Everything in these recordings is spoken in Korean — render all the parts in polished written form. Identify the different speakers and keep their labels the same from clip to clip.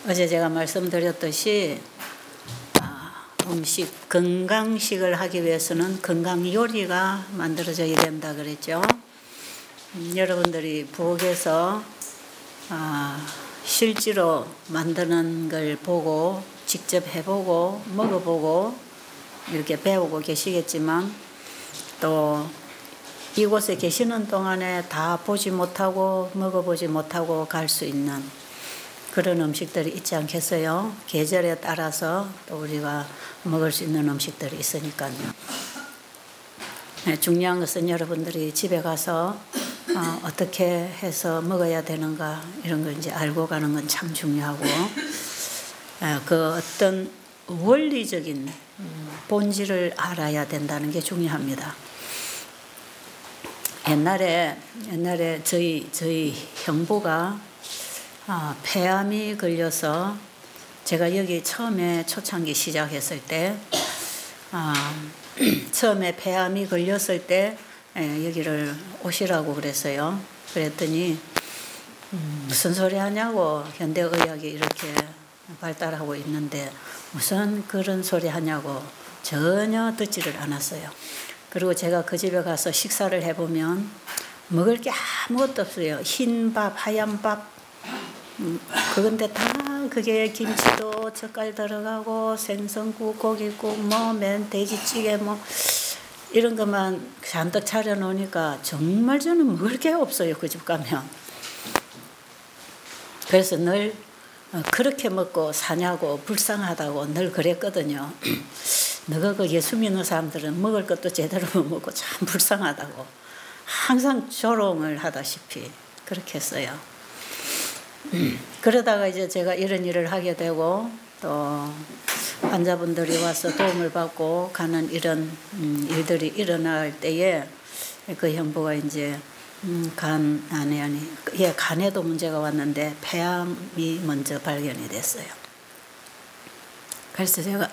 Speaker 1: 어제 제가 말씀드렸듯이 음식, 건강식을 하기 위해서는 건강 요리가 만들어져야 된다 그랬죠. 여러분들이 부엌에서 실제로 만드는 걸 보고 직접 해보고 먹어보고 이렇게 배우고 계시겠지만 또 이곳에 계시는 동안에 다 보지 못하고 먹어보지 못하고 갈 수 있는 그런 음식들이 있지 않겠어요? 계절에 따라서 또 우리가 먹을 수 있는 음식들이 있으니까요. 네, 중요한 것은 여러분들이 집에 가서 어떻게 해서 먹어야 되는가 이런 걸 이제 알고 가는 건 참 중요하고 그 어떤 원리적인 본질을 알아야 된다는 게 중요합니다. 옛날에 저희 형부가 폐암이 걸려서 제가 여기 처음에 초창기 시작했을 때 처음에 폐암이 걸렸을 때 여기를 오시라고 그랬어요. 그랬더니 무슨 소리 하냐고, 현대의학이 이렇게 발달하고 있는데 무슨 그런 소리 하냐고 전혀 듣지를 않았어요. 그리고 제가 그 집에 가서 식사를 해보면 먹을 게 아무것도 없어요. 흰 밥, 하얀 밥 그건데 다 그게 김치도 젓갈 들어가고 생선국, 고기국, 돼지찌개 이런 것만 잔뜩 차려놓으니까 정말 저는 먹을 게 없어요. 그 집 가면. 그래서 늘 그렇게 먹고 사냐고 불쌍하다고 늘 그랬거든요. 너가 그 예수 믿는 사람들은 먹을 것도 제대로 못 먹고 참 불쌍하다고 항상 조롱을 하다시피 그렇게 했어요. 그러다가 이제 제가 이런 일을 하게 되고 또 환자분들이 와서 도움을 받고 가는 이런 일들이 일어날 때에 그 형부가 이제 간에도 문제가 왔는데 폐암이 먼저 발견이 됐어요. 그래서 제가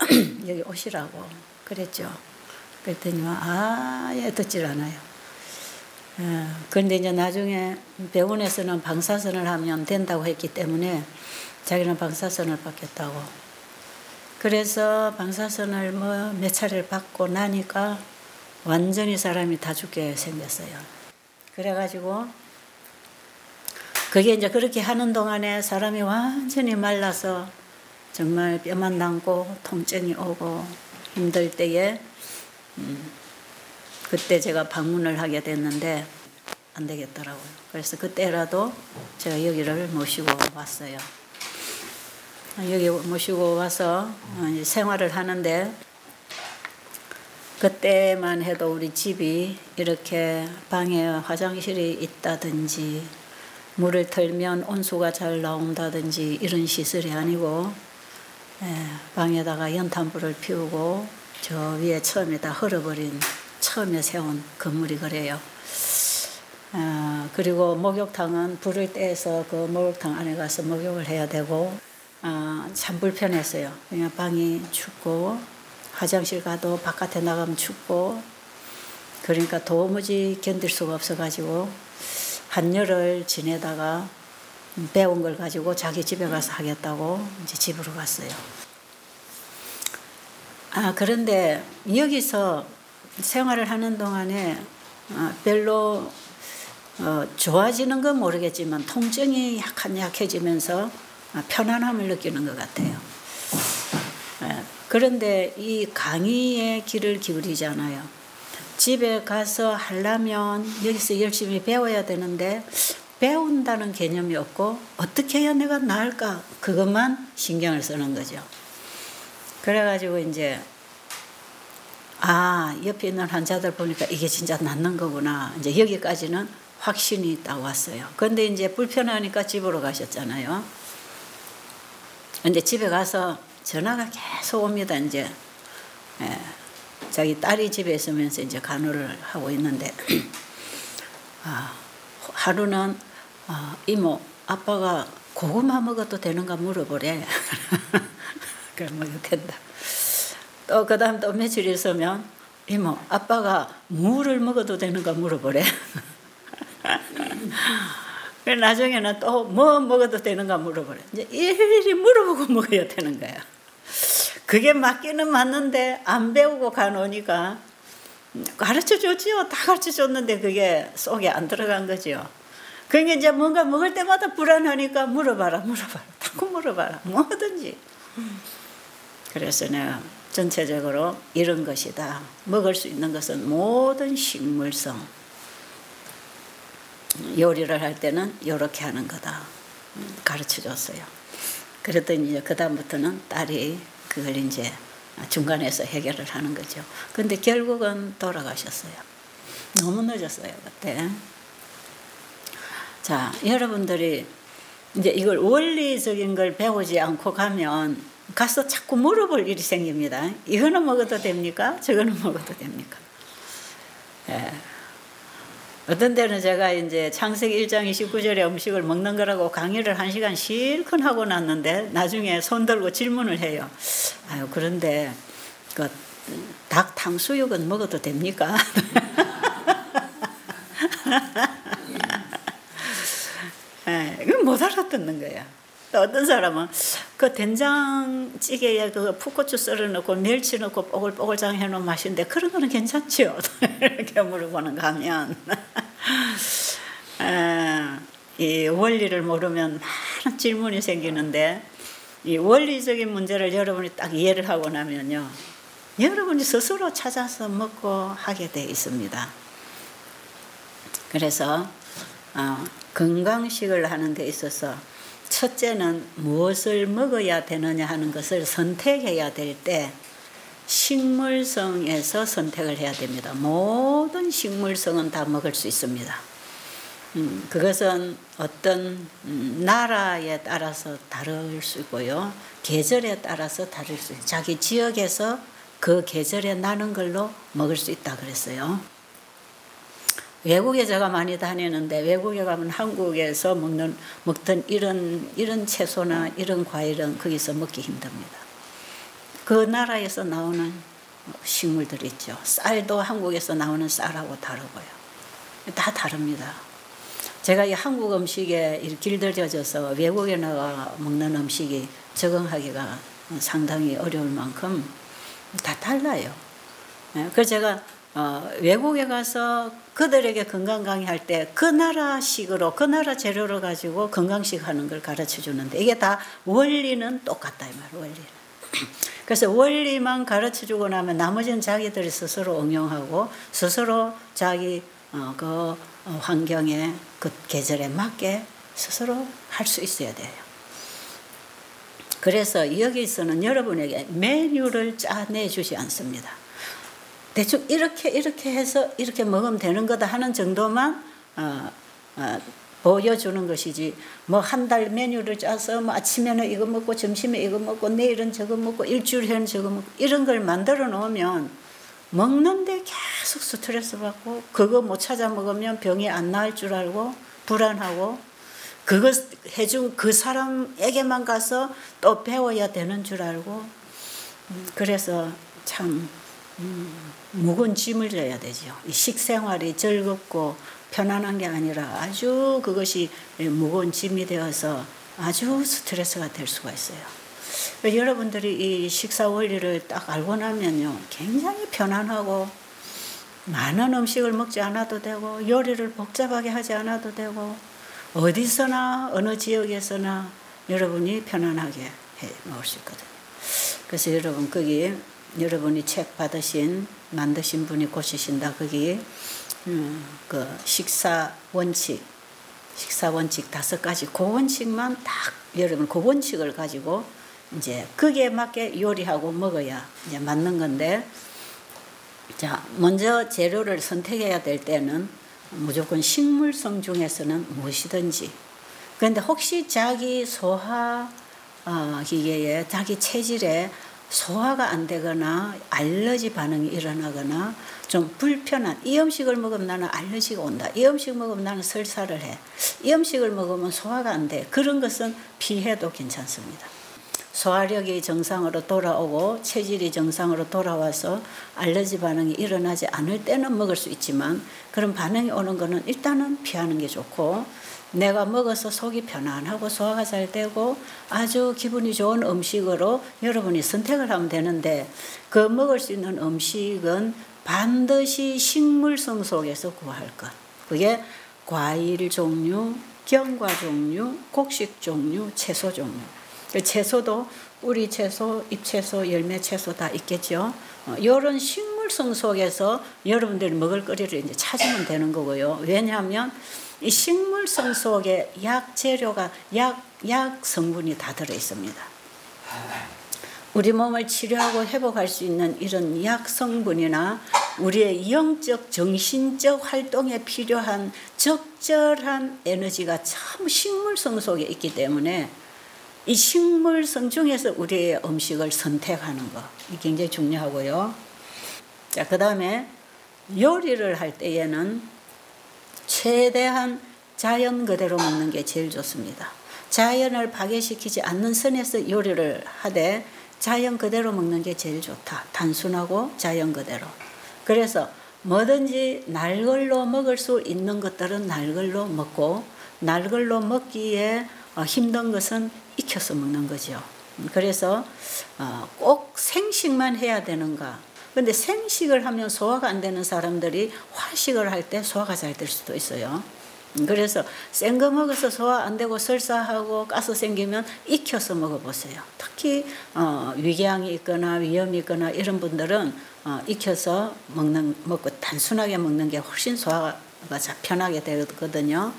Speaker 1: 여기 오시라고 그랬죠. 그랬더니 아예 듣질 않아요. 그런데 이제 나중에 병원에서는 방사선을 하면 된다고 했기 때문에 자기는 방사선을 받겠다고. 그래서 방사선을 몇 차례를 받고 나니까 완전히 사람이 다 죽게 생겼어요. 그래가지고 그게 이제 그렇게 하는 동안에 사람이 완전히 말라서 정말 뼈만 남고 통증이 오고 힘들 때에 그때 제가 방문을 하게 됐는데 안 되겠더라고요. 그래서 그때라도 제가 여기를 모시고 왔어요. 여기 모시고 와서 생활을 하는데 그때만 해도 우리 집이 이렇게 방에 화장실이 있다든지 물을 틀면 온수가 잘 나온다든지 이런 시설이 아니고 방에다가 연탄불을 피우고 저 위에 처음에 다 헐어버린 처음에 세운 건물이 그래요. 그리고 목욕탕은 불을 떼서 그 목욕탕 안에 가서 목욕을 해야 되고 참 불편했어요. 그냥 방이 춥고 화장실 가도 바깥에 나가면 춥고 그러니까 도무지 견딜 수가 없어가지고 한여름을 지내다가 배운 걸 가지고 자기 집에 가서 하겠다고 이제 집으로 갔어요. 그런데 여기서 생활을 하는 동안에 별로 좋아지는 건 모르겠지만 통증이 약해지면서 편안함을 느끼는 것 같아요. 그런데 이 강의의 길을 기울이잖아요. 집에 가서 하려면 여기서 열심히 배워야 되는데 배운다는 개념이 없고 어떻게 해야 내가 나을까 그것만 신경을 쓰는 거죠. 그래가지고 이제 옆에 있는 환자들 보니까 이게 진짜 낫는 거구나. 이제 여기까지는 확신이 딱 왔어요. 그런데 이제 불편하니까 집으로 가셨잖아요. 근데 집에 가서 전화가 계속 옵니다. 이제 자기 딸이 집에 있으면서 이제 간호를 하고 있는데 하루는 이모 아빠가 고구마 먹어도 되는가 물어보래. 그래 먹어도 된다. 또 그 다음 또 며칠 있으면 이모 아빠가 무를 먹어도 되는가 물어보래. 그래 나중에는 또 뭐 먹어도 되는가 물어보래. 이제 일일이 물어보고 먹어야 되는 거야. 그게 맞기는 맞는데 안 배우고 가놓으니까 가르쳐 줬지요. 다 가르쳐 줬는데 그게 속에 안 들어간 거죠. 그러니까 이제 뭔가 먹을 때마다 불안하니까 물어봐라. 자꾸 물어봐라. 뭐든지. 그래서 내가 전체적으로 이런 것이다. 먹을 수 있는 것은 모든 식물성. 요리를 할 때는 이렇게 하는 거다. 가르쳐 줬어요. 그랬더니 이제 그다음부터는 딸이 그걸 이제 중간에서 해결을 하는 거죠. 근데 결국은 돌아가셨어요. 너무 늦었어요, 그때. 자, 여러분들이 이제 이걸 원리적인 걸 배우지 않고 가면 가서 자꾸 물어볼 일이 생깁니다. 이거는 먹어도 됩니까? 저거는 먹어도 됩니까? 예. 어떤 때는 제가 이제 창세기 1장 29절의 음식을 먹는 거라고 강의를 1시간 실컷 하고 났는데 나중에 손 들고 질문을 해요. 아유, 그런데 그 닭 탕수육은 먹어도 됩니까? 그건 못 알아듣는 거야. 또 어떤 사람은 그 된장찌개에 그 풋고추 썰어 넣고 멸치 넣고 뽀글뽀글장 해놓은 맛인데 그런 거는 괜찮죠? 이렇게 물어보는 거 하면 이 원리를 모르면 많은 질문이 생기는데 이 원리적인 문제를 여러분이 딱 이해를 하고 나면요, 여러분이 스스로 찾아서 먹고 하게 돼 있습니다. 그래서 건강식을 하는 데 있어서 첫째는 무엇을 먹어야 되느냐 하는 것을 선택해야 될 때 식물성에서 선택을 해야 됩니다. 모든 식물성은 다 먹을 수 있습니다. 그것은 어떤 나라에 따라서 다를 수 있고요. 계절에 따라서 다를 수 있어요. 자기 지역에서 그 계절에 나는 걸로 먹을 수 있다 그랬어요. 외국에 제가 많이 다니는데 외국에 가면 한국에서 먹던 이런 채소나 이런 과일은 거기서 먹기 힘듭니다. 그 나라에서 나오는 식물들 있죠. 쌀도 한국에서 나오는 쌀하고 다르고요. 다 다릅니다. 제가 이 한국 음식에 길들여져서 외국에 나가 먹는 음식이 적응하기가 상당히 어려울 만큼 다 달라요. 그래서 제가 외국에 가서 그들에게 건강 강의할 때 그 나라식으로 그 나라 재료를 가지고 건강식 하는 걸 가르쳐 주는데 이게 다 원리는 똑같다 이 말이에요. 원리는. 그래서 원리만 가르쳐 주고 나면 나머지는 자기들이 스스로 응용하고 스스로 자기 그 환경에 그 계절에 맞게 스스로 할 수 있어야 돼요. 그래서 여기서는 여러분에게 메뉴를 짜내 주지 않습니다. 대충 이렇게 해서 이렇게 먹으면 되는 거다 하는 정도만 보여주는 것이지 뭐 한 달 메뉴를 짜서 뭐 아침에는 이거 먹고 점심에 이거 먹고 내일은 저거 먹고 일주일에는 저거 먹고 이런 걸 만들어 놓으면 먹는데 계속 스트레스 받고 그거 못 찾아 먹으면 병이 안 나을 줄 알고 불안하고 그거 해준 그 사람에게만 가서 또 배워야 되는 줄 알고 그래서 참 무거운 짐을 져야 되죠. 이 식생활이 즐겁고 편안한 게 아니라 아주 그것이 무거운 짐이 되어서 아주 스트레스가 될 수가 있어요. 여러분들이 이 식사 원리를 딱 알고 나면요, 굉장히 편안하고 많은 음식을 먹지 않아도 되고 요리를 복잡하게 하지 않아도 되고 어디서나 어느 지역에서나 여러분이 편안하게 해 먹을 수 있거든요. 그래서 여러분 거기 여러분이 책 만드신 분이 고치신다. 거기 그 식사 원칙 5가지 그 원칙만 딱 여러분 그 원칙을 가지고 이제 거기에 맞게 요리하고 먹어야 이제 맞는 건데 자 먼저 재료를 선택해야 될 때는 무조건 식물성 중에서는 무엇이든지 그런데 혹시 자기 소화 기계에 자기 체질에 소화가 안 되거나 알러지 반응이 일어나거나 좀 불편한 이 음식을 먹으면 나는 알러지가 온다. 이 음식 먹으면 나는 설사를 해. 이 음식을 먹으면 소화가 안 돼. 그런 것은 피해도 괜찮습니다. 소화력이 정상으로 돌아오고 체질이 정상으로 돌아와서 알러지 반응이 일어나지 않을 때는 먹을 수 있지만 그런 반응이 오는 거는 일단은 피하는 게 좋고 내가 먹어서 속이 편안하고 소화가 잘 되고 아주 기분이 좋은 음식으로 여러분이 선택을 하면 되는데, 그 먹을 수 있는 음식은 반드시 식물성 속에서 구할 것. 그게 과일 종류, 견과 종류, 곡식 종류, 채소 종류. 채소도 뿌리 채소, 잎 채소, 열매 채소 다 있겠죠. 이런 식물성 속에서 여러분들이 먹을 거리를 이제 찾으면 되는 거고요. 왜냐하면 이 식물성 속에 약 재료가, 약 성분이 다 들어 있습니다. 우리 몸을 치료하고 회복할 수 있는 이런 약 성분이나 우리의 영적, 정신적 활동에 필요한 적절한 에너지가 참 식물성 속에 있기 때문에 이 식물성 중에서 우리의 음식을 선택하는 거, 굉장히 중요하고요. 자, 그 다음에 요리를 할 때에는 최대한 자연 그대로 먹는 게 제일 좋습니다. 자연을 파괴시키지 않는 선에서 요리를 하되 자연 그대로 먹는 게 제일 좋다. 단순하고 자연 그대로. 그래서 뭐든지 날걸로 먹을 수 있는 것들은 날걸로 먹고, 날걸로 먹기에 힘든 것은 익혀서 먹는 거죠. 그래서 꼭 생식만 해야 되는가? 근데 생식을 하면 소화가 안 되는 사람들이 화식을 할 때 소화가 잘 될 수도 있어요. 그래서 센 거 먹어서 소화 안 되고 설사하고 가스 생기면 익혀서 먹어보세요. 특히 위궤양이 있거나 위염이 있거나 이런 분들은 익혀서 먹고 단순하게 먹는 게 훨씬 소화가 편하게 되거든요.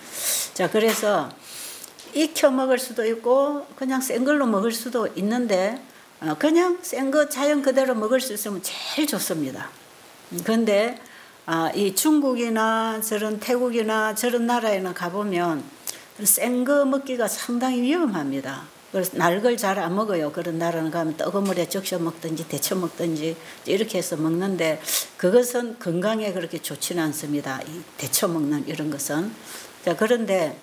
Speaker 1: 자, 그래서 익혀 먹을 수도 있고 그냥 센 걸로 먹을 수도 있는데, 그냥 센 거 자연 그대로 먹을 수 있으면 제일 좋습니다. 그런데 이 중국이나 저런 태국이나 저런 나라에는 가보면 센 거 먹기가 상당히 위험합니다. 그래서 날 걸 잘 안 먹어요. 그런 나라는 가면 뜨거운 물에 적셔 먹든지 데쳐 먹든지 이렇게 해서 먹는데, 그것은 건강에 그렇게 좋지는 않습니다. 이 데쳐 먹는 이런 것은. 자, 그런데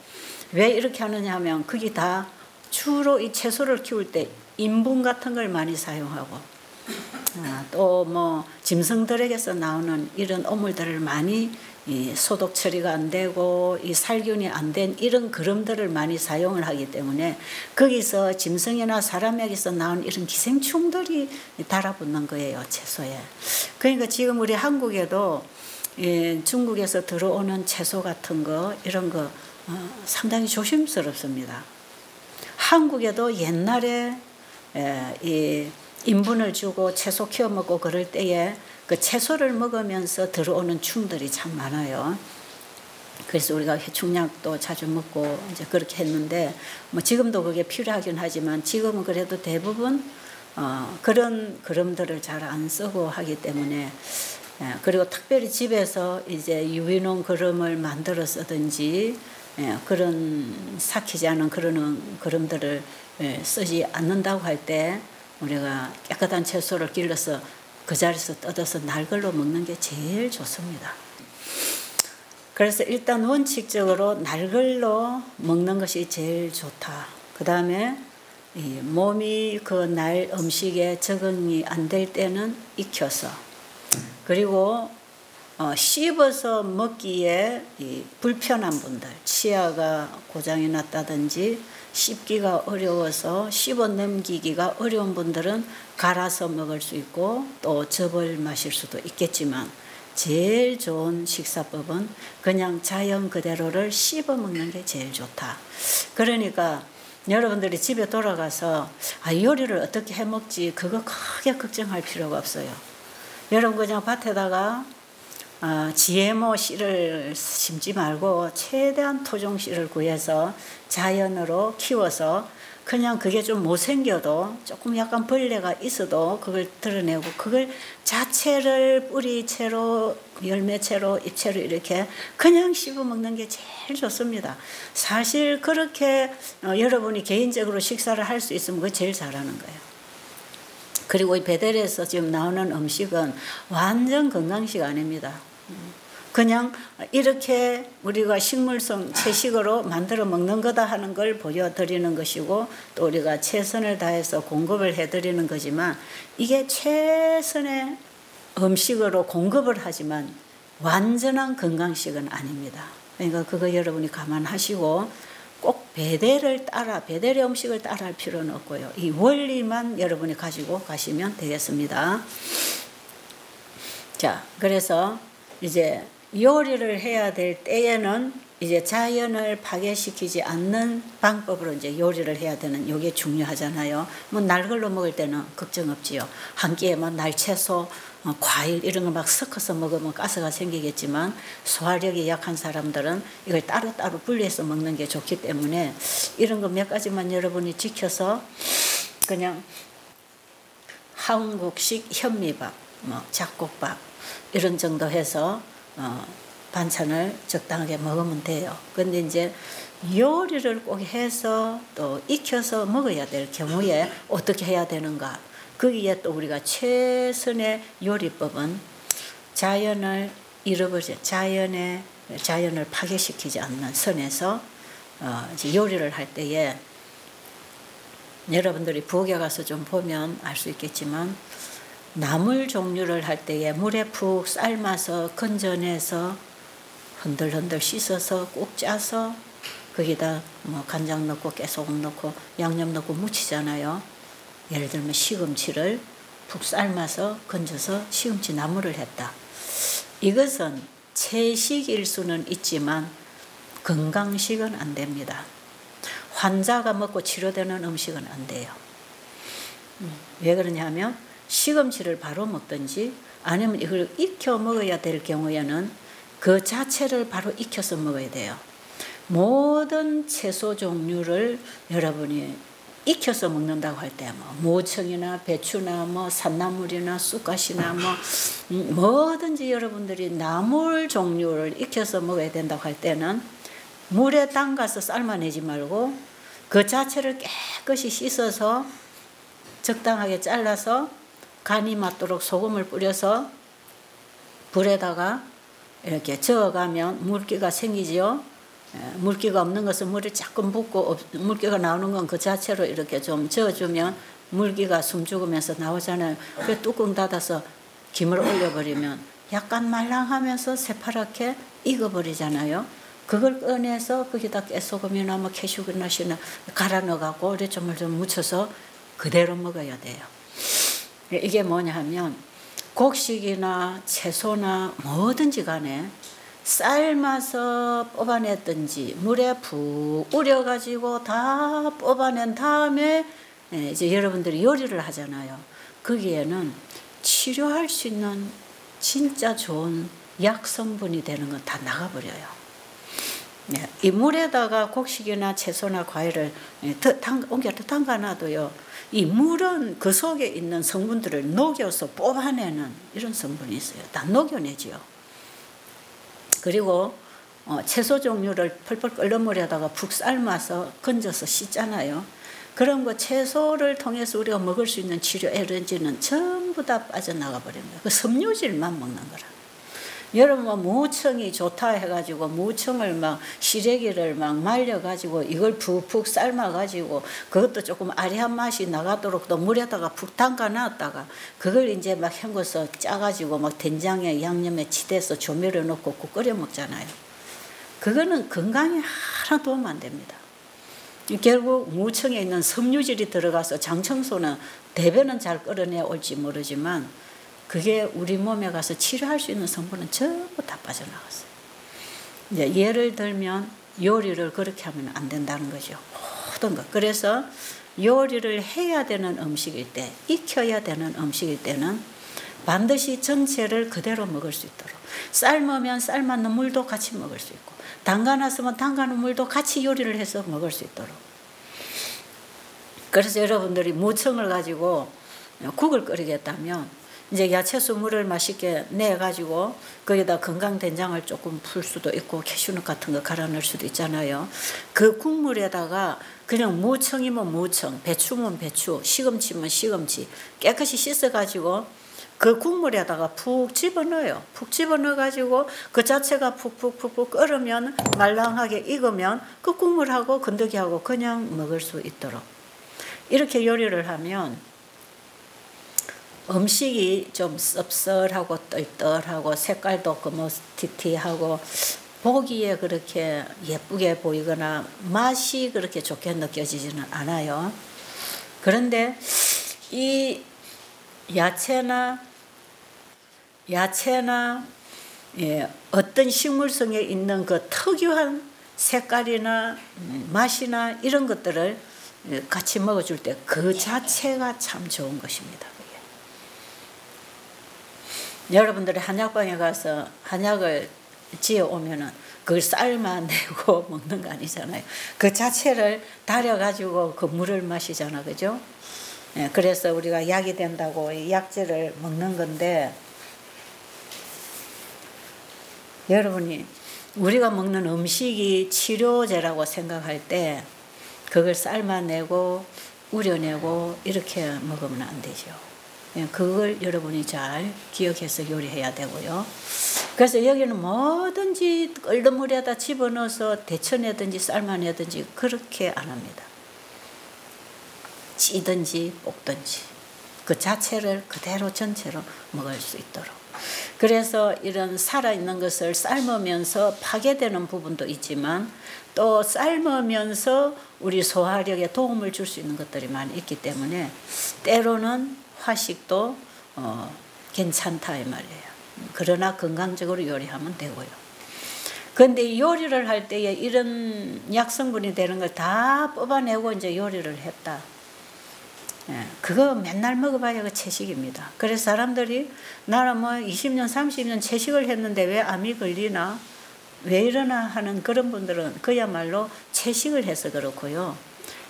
Speaker 1: 왜 이렇게 하느냐 하면 그게 다 주로 이 채소를 키울 때 인분 같은 걸 많이 사용하고, 또 뭐 짐승들에게서 나오는 이런 오물들을 많이 소독 처리가 안 되고 이 살균이 안 된 이런 그름들을 많이 사용을 하기 때문에 거기서 짐승이나 사람에게서 나온 이런 기생충들이 달아붙는 거예요, 채소에. 그러니까 지금 우리 한국에도 중국에서 들어오는 채소 같은 거 이런 거 상당히 조심스럽습니다. 한국에도 옛날에 이 인분을 주고 채소 키워 먹고 그럴 때에 그 채소를 먹으면서 들어오는 충들이 참 많아요. 그래서 우리가 해충약도 자주 먹고 이제 그렇게 했는데, 뭐 지금도 그게 필요하긴 하지만 지금은 그래도 대부분 그런 그름들을 잘 안 쓰고 하기 때문에, 그리고 특별히 집에서 이제 유기농 그름을 만들어 쓰든지 그런 삭히지 않은 그런 그름들을 쓰지 않는다고 할 때 우리가 깨끗한 채소를 길러서 그 자리에서 뜯어서 날걸로 먹는 게 제일 좋습니다. 그래서 일단 원칙적으로 날걸로 먹는 것이 제일 좋다. 그 다음에 몸이 그 날 음식에 적응이 안 될 때는 익혀서, 그리고 씹어서 먹기에 불편한 분들, 치아가 고장이 났다든지 씹기가 어려워서 씹어 넘기기가 어려운 분들은 갈아서 먹을 수 있고 또 즙을 마실 수도 있겠지만, 제일 좋은 식사법은 그냥 자연 그대로를 씹어 먹는 게 제일 좋다. 그러니까 여러분들이 집에 돌아가서 요리를 어떻게 해 먹지 그거 크게 걱정할 필요가 없어요. 여러분 그냥 밭에다가 GMO 씨를 심지 말고 최대한 토종 씨를 구해서 자연으로 키워서 그냥 그게 좀 못생겨도 조금 약간 벌레가 있어도 그걸 드러내고 그걸 자체를 뿌리채로 열매채로 잎채로 이렇게 그냥 씹어 먹는 게 제일 좋습니다. 사실 그렇게 여러분이 개인적으로 식사를 할 수 있으면 그게 제일 잘하는 거예요. 그리고 이 베델에서 지금 나오는 음식은 완전 건강식 아닙니다. 그냥 이렇게 우리가 식물성 채식으로 만들어 먹는 거다 하는 걸 보여드리는 것이고, 또 우리가 최선을 다해서 공급을 해드리는 거지만, 이게 최선의 음식으로 공급을 하지만 완전한 건강식은 아닙니다. 그러니까 그거 여러분이 감안하시고 꼭 베델의 음식을 따라 할 필요는 없고요. 이 원리만 여러분이 가지고 가시면 되겠습니다. 자, 그래서 이제 요리를 해야 될 때에는 이제 자연을 파괴시키지 않는 방법으로 이제 요리를 해야 되는 요게 중요하잖아요. 뭐 날걸로 먹을 때는 걱정 없지요. 한 끼에 막 날채소, 과일 이런 거 막 섞어서 먹으면 가스가 생기겠지만 소화력이 약한 사람들은 이걸 따로따로 분리해서 먹는 게 좋기 때문에 이런 거 몇 가지만 여러분이 지켜서 그냥 한국식 현미밥, 뭐 잡곡밥 이런 정도 해서 반찬을 적당하게 먹으면 돼요. 근데 이제 요리를 꼭 해서 또 익혀서 먹어야 될 경우에 어떻게 해야 되는가? 거기에 또 우리가 최선의 요리법은 자연을 자연을 파괴시키지 않는 선에서 이제 요리를 할 때에 여러분들이 부엌에 가서 좀 보면 알 수 있겠지만 나물 종류를 할 때에 물에 푹 삶아서 건져내서 흔들흔들 씻어서 꼭 짜서 거기다 뭐 간장 넣고 깨소금 넣고 양념 넣고 무치잖아요. 예를 들면 시금치를 푹 삶아서 건져서 시금치 나물을 했다. 이것은 채식일 수는 있지만 건강식은 안 됩니다. 환자가 먹고 치료되는 음식은 안 돼요. 왜 그러냐면 시금치를 바로 먹든지 아니면 이걸 익혀 먹어야 될 경우에는 그 자체를 바로 익혀서 먹어야 돼요. 모든 채소 종류를 여러분이 익혀서 먹는다고 할 때 뭐 모청이나 배추나 뭐 산나물이나 쑥갓이나 뭐 뭐든지 여러분들이 나물 종류를 익혀서 먹어야 된다고 할 때는 물에 담가서 삶아내지 말고 그 자체를 깨끗이 씻어서 적당하게 잘라서 간이 맞도록 소금을 뿌려서 불에다가 이렇게 저어가면 물기가 생기지요. 물기가 없는 것은 물을 조금 붓고 물기가 나오는 건 그 자체로 이렇게 좀 저어주면 물기가 숨죽으면서 나오잖아요. 그 뚜껑 닫아서 김을 올려버리면 약간 말랑하면서 새파랗게 익어버리잖아요. 그걸 꺼내서 거기다 깨소금이나 뭐 캐슈넛이나 갈아 넣어갖고 오래좀을 좀 묻혀서 그대로 먹어야 돼요. 이게 뭐냐 하면 곡식이나 채소나 뭐든지 간에 삶아서 뽑아냈든지 물에 푹 우려가지고 다 뽑아낸 다음에 이제 여러분들이 요리를 하잖아요. 거기에는 치료할 수 있는 진짜 좋은 약 성분이 되는 건 다 나가버려요. 이 물에다가 곡식이나 채소나 과일을 옮겨 담가놔도요. 이 물은 그 속에 있는 성분들을 녹여서 뽑아내는 이런 성분이 있어요. 다 녹여내죠. 그리고 채소 종류를 펄펄 끓는 물에다가 푹 삶아서 건져서 씻잖아요. 그런 거 채소를 통해서 우리가 먹을 수 있는 치료 에너지는 전부 다 빠져나가 버린 거예요. 그 섬유질만 먹는 거라. 여러분 뭐 무청이 좋다 해가지고 무청을 막 시래기를 막 말려가지고 이걸 푹푹 삶아가지고 그것도 조금 아리한 맛이 나가도록 또 물에다가 푹 담가놨다가 그걸 이제 막 헹궈서 짜가지고 막 된장에 양념에 치대서 조미료 넣고 국 끓여 먹잖아요. 그거는 건강에 하나 도움 안 됩니다. 결국 무청에 있는 섬유질이 들어가서 장청소는 대변은 잘 끌어내 올지 모르지만 그게 우리 몸에 가서 치료할 수 있는 성분은 전부 다 빠져나갔어요. 이제 예를 들면 요리를 그렇게 하면 안 된다는 거죠. 모든 것. 그래서 요리를 해야 되는 음식일 때, 익혀야 되는 음식일 때는 반드시 전체를 그대로 먹을 수 있도록 삶으면 삶았는 물도 같이 먹을 수 있고 담가놨으면 담가놓은 물도 같이 요리를 해서 먹을 수 있도록. 그래서 여러분들이 무청을 가지고 국을 끓이겠다면 이제 야채수 물을 맛있게 내가지고 거기다 건강된장을 조금 풀 수도 있고 캐슈넛 같은 거 갈아 넣을 수도 있잖아요. 그 국물에다가 그냥 무청이면 무청, 배추면 배추, 시금치면 시금치 깨끗이 씻어가지고 그 국물에다가 푹 집어넣어요. 푹 집어넣어가지고 그 자체가 푹푹푹푹 끓으면 말랑하게 익으면 그 국물하고 건더기하고 그냥 먹을 수 있도록 이렇게 요리를 하면 음식이 좀 씁쓸하고 떨떨하고 색깔도 그뭐티티하고 보기에 그렇게 예쁘게 보이거나 맛이 그렇게 좋게 느껴지지는 않아요. 그런데 이 야채나 어떤 식물성에 있는 그 특유한 색깔이나 맛이나 이런 것들을 같이 먹어줄 때 그 자체가 참 좋은 것입니다. 여러분들이 한약방에 가서 한약을 지어 오면은 그걸 삶아내고 먹는 거 아니잖아요. 그 자체를 달여가지고 그 물을 마시잖아, 그죠? 그래서 우리가 약이 된다고 약재를 먹는 건데, 여러분이 우리가 먹는 음식이 치료제라고 생각할 때 그걸 삶아내고 우려내고 이렇게 먹으면 안 되죠. 그걸 여러분이 잘 기억해서 요리해야 되고요. 그래서 여기는 뭐든지 끓는 물에다 집어넣어서 데쳐내든지 삶아내든지 그렇게 안 합니다. 찌든지 볶든지 그 자체를 그대로 전체로 먹을 수 있도록. 그래서 이런 살아있는 것을 삶으면서 파괴되는 부분도 있지만 또 삶으면서 우리 소화력에 도움을 줄 수 있는 것들이 많이 있기 때문에 때로는 화식도 괜찮다 이 말이에요. 그러나 건강적으로 요리하면 되고요. 그런데 요리를 할 때에 이런 약성분이 되는 걸 다 뽑아내고 이제 요리를 했다. 그거 맨날 먹어봐야 그 채식입니다. 그래서 사람들이 나는 뭐 20년 30년 채식을 했는데 왜 암이 걸리나 왜 이러나 하는 그런 분들은 그야말로 채식을 해서 그렇고요.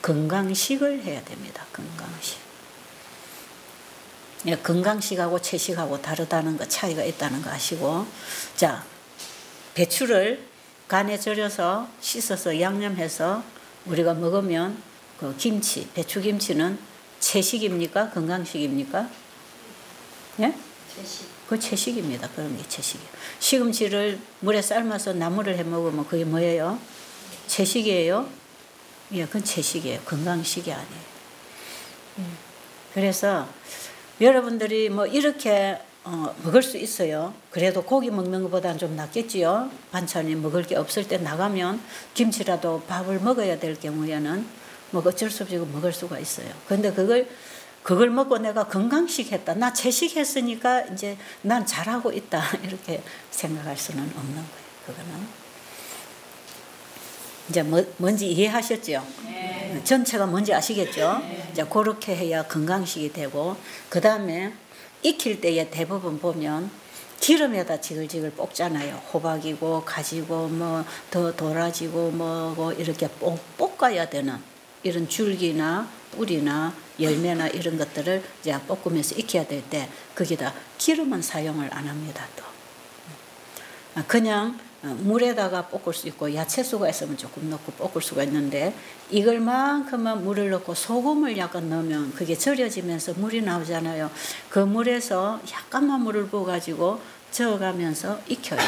Speaker 1: 건강식을 해야 됩니다. 건강식. 건강식하고 채식하고 다르다는 거, 차이가 있다는 거 아시고, 자, 배추를 간에 절여서 씻어서 양념해서 우리가 먹으면 그 김치, 배추김치는 채식입니까? 건강식입니까? 예? 채식. 그 채식입니다. 그런 게 채식이에요. 시금치를 물에 삶아서 나물을 해 먹으면 그게 뭐예요? 채식이에요? 예, 그건 채식이에요. 건강식이 아니에요. 그래서 여러분들이 뭐 이렇게 먹을 수 있어요. 그래도 고기 먹는 것보다는 좀 낫겠지요. 반찬이 먹을 게 없을 때 나가면 김치라도 밥을 먹어야 될 경우에는 뭐 어쩔 수 없이 먹을 수가 있어요. 그런데 그걸 먹고 내가 건강식 했다. 나 채식 했으니까 이제 난 잘하고 있다. 이렇게 생각할 수는 없는 거예요. 그거는. 이제 뭔지 이해하셨죠? 네. 전체가 뭔지 아시겠죠? 네. 이제 그렇게 해야 건강식이 되고, 그 다음에 익힐 때에 대부분 보면 기름에다 지글지글 볶잖아요. 호박이고 가지고 뭐 더 도라지고 뭐고 이렇게 볶아야 되는 이런 줄기나 뿌리나 열매나 이런 것들을 이제 볶으면서 익혀야 될 때 거기다 기름은 사용을 안 합니다. 또 그냥 물에다가 볶을 수 있고 야채수가 있으면 조금 넣고 볶을 수가 있는데 이걸만큼만 물을 넣고 소금을 약간 넣으면 그게 절여지면서 물이 나오잖아요. 그 물에서 약간만 물을 부어가지고 저어가면서 익혀요.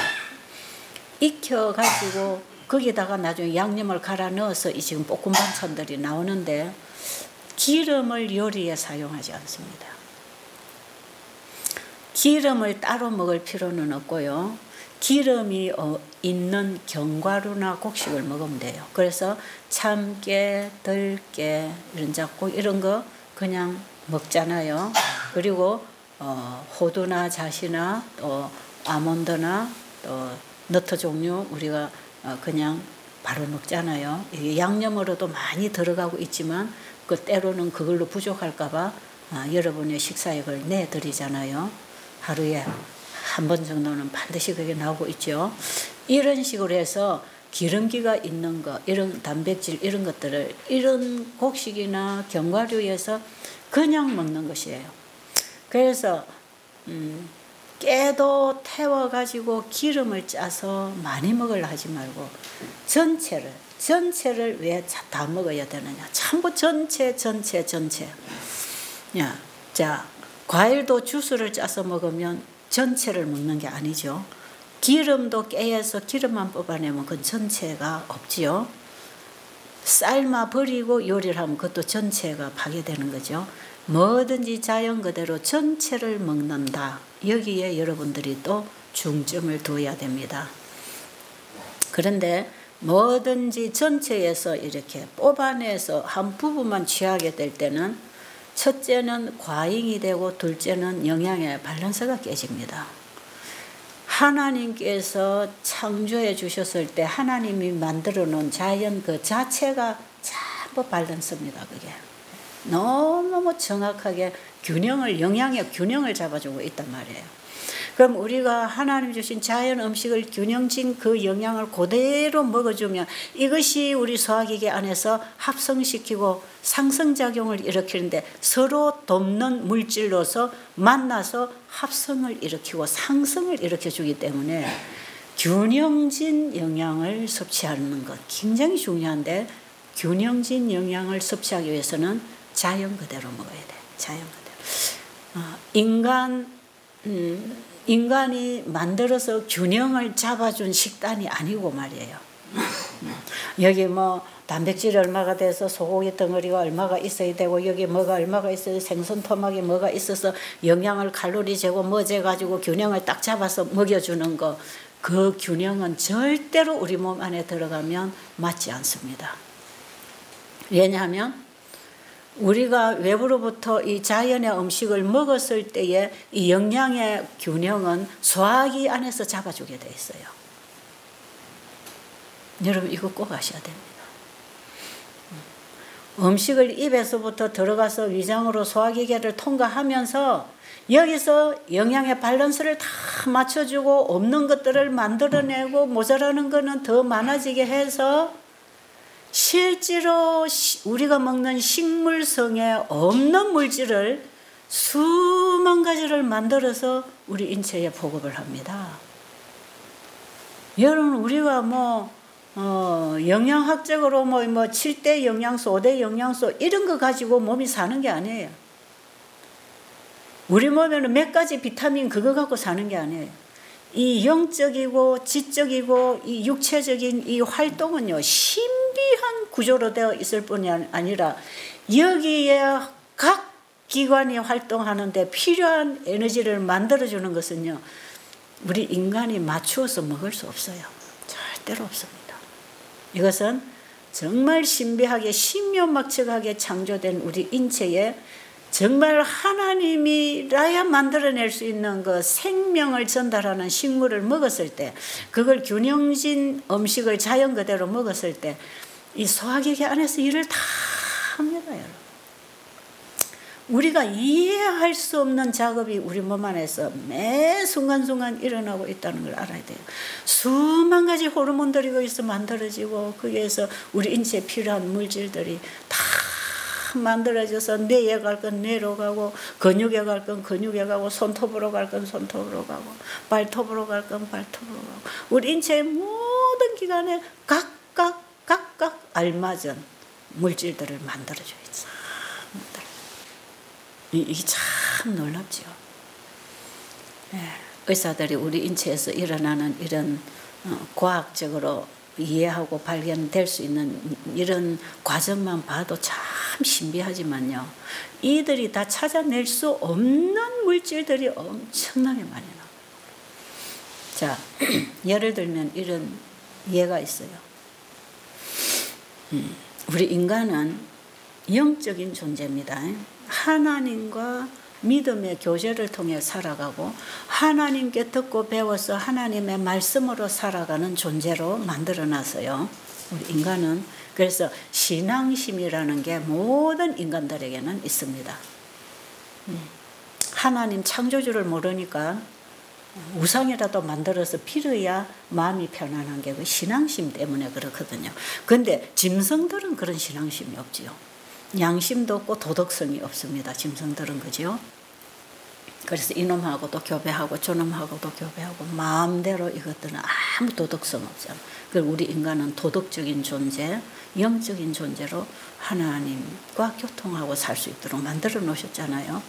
Speaker 1: 익혀가지고 거기다가 나중에 양념을 갈아 넣어서 이 지금 볶음 반찬들이 나오는데 기름을 요리에 사용하지 않습니다. 기름을 따로 먹을 필요는 없고요. 기름이 있는 견과류나 곡식을 먹으면 돼요. 그래서 참깨, 들깨, 이런 잡곡 이런 거 그냥 먹잖아요. 그리고 호두나 잣이나 또 아몬드나 또 너트 종류 우리가 그냥 바로 먹잖아요. 양념으로도 많이 들어가고 있지만 그 때로는 그걸로 부족할까봐 여러분의 식사액을 내드리잖아요. 하루에 한 번 정도는 반드시 그게 나오고 있죠. 이런 식으로 해서 기름기가 있는 거, 이런 단백질 이런 것들을 이런 곡식이나 견과류에서 그냥 먹는 것이에요. 그래서 깨도 태워가지고 기름을 짜서 많이 먹으려 하지 말고 전체를 왜 다 먹어야 되느냐. 전부 전체. 야, 자, 과일도 주스를 짜서 먹으면 전체를 먹는 게 아니죠. 기름도 깨에서 기름만 뽑아내면 그건 전체가 없지요. 삶아 버리고 요리를 하면 그것도 전체가 파괴되는 거죠. 뭐든지 자연 그대로 전체를 먹는다. 여기에 여러분들이 또 중점을 두어야 됩니다. 그런데 뭐든지 전체에서 이렇게 뽑아내서 한 부분만 취하게 될 때는 첫째는 과잉이 되고 둘째는 영양의 밸런스가 깨집니다. 하나님께서 창조해 주셨을 때 하나님이 만들어 놓은 자연 그 자체가 전부 밸런스입니다. 그게 너무너무 정확하게 균형을, 영양의 균형을 잡아주고 있단 말이에요. 그럼 우리가 하나님 주신 자연 음식을 균형진 그 영양을 그대로 먹어주면 이것이 우리 소화기계 안에서 합성시키고 상승작용을 일으키는데 서로 돕는 물질로서 만나서 합성을 일으키고 상승을 일으켜주기 때문에 균형진 영양을 섭취하는 것 굉장히 중요한데, 균형진 영양을 섭취하기 위해서는 자연 그대로 먹어야 돼. 자연 그대로. 인간이 만들어서 균형을 잡아준 식단이 아니고 말이에요. 여기 뭐 단백질이 얼마가 돼서 소고기 덩어리가 얼마가 있어야 되고 여기 뭐가 얼마가 있어야 생선 토막이 뭐가 있어서 영양을 칼로리 재고 뭐 재가지고 균형을 딱 잡아서 먹여주는 거, 그 균형은 절대로 우리 몸 안에 들어가면 맞지 않습니다. 왜냐하면 우리가 외부로부터 이 자연의 음식을 먹었을 때의 이 영양의 균형은 소화기 안에서 잡아주게 돼 있어요. 여러분 이거 꼭 아셔야 됩니다. 음식을 입에서부터 들어가서 위장으로 소화기계를 통과하면서 여기서 영양의 밸런스를 다 맞춰주고 없는 것들을 만들어내고 모자라는 거는 더 많아지게 해서 실제로 우리가 먹는 식물성에 없는 물질을 수만 가지를 만들어서 우리 인체에 보급을 합니다. 여러분 우리가 영양학적으로 7대 영양소, 5대 영양소 이런 거 가지고 몸이 사는 게 아니에요. 우리 몸에는 몇 가지 비타민 그거 갖고 사는 게 아니에요. 이 영적이고 지적이고 이 육체적인 이 활동은요, 신비한 구조로 되어 있을 뿐이 아니라 여기에 각 기관이 활동하는데 필요한 에너지를 만들어주는 것은요, 우리 인간이 맞추어서 먹을 수 없어요. 절대로 없습니다. 이것은 정말 신비하게 신묘막측하게 창조된 우리 인체에 정말 하나님이라야 만들어낼 수 있는 그 생명을 전달하는 식물을 먹었을 때, 그걸 균형진 음식을 자연 그대로 먹었을 때 이 소화기계 안에서 일을 다 합니다. 여러분. 우리가 이해할 수 없는 작업이 우리 몸 안에서 매 순간순간 일어나고 있다는 걸 알아야 돼요. 수만 가지 호르몬들이 거기서 만들어지고 거기에서 우리 인체에 필요한 물질들이 다 만들어져서 뇌에 갈 건 뇌로 가고 근육에 갈 건 근육에 가고 손톱으로 갈 건 손톱으로 가고 발톱으로 갈 건 발톱으로 가고 우리 인체의 모든 기관에 각각 알맞은 물질들을 만들어줘야 참 이게 참 놀랍죠. 의사들이 우리 인체에서 일어나는 이런 과학적으로 이해하고 발견될 수 있는 이런 과정만 봐도 참 신비하지만요, 이들이 다 찾아낼 수 없는 물질들이 엄청나게 많이 나와요. 자, 예를 들면 이런 예가 있어요. 우리 인간은 영적인 존재입니다. 하나님과 믿음의 교제를 통해 살아가고 하나님께 듣고 배워서 하나님의 말씀으로 살아가는 존재로 만들어놨어요. 우리 인간은. 그래서 신앙심이라는 게 모든 인간들에게는 있습니다. 하나님 창조주를 모르니까 우상이라도 만들어서 빌어야 마음이 편안한 게 그 신앙심 때문에 그렇거든요. 그런데 짐승들은 그런 신앙심이 없지요. 양심도 없고 도덕성이 없습니다. 짐승들은. 그죠? 그래서 이놈하고도 교배하고 저놈하고도 교배하고 마음대로 이것들은 아무 도덕성 없잖아. 그리고 우리 인간은 도덕적인 존재, 영적인 존재로 하나님과 교통하고 살 수 있도록 만들어 놓으셨잖아요.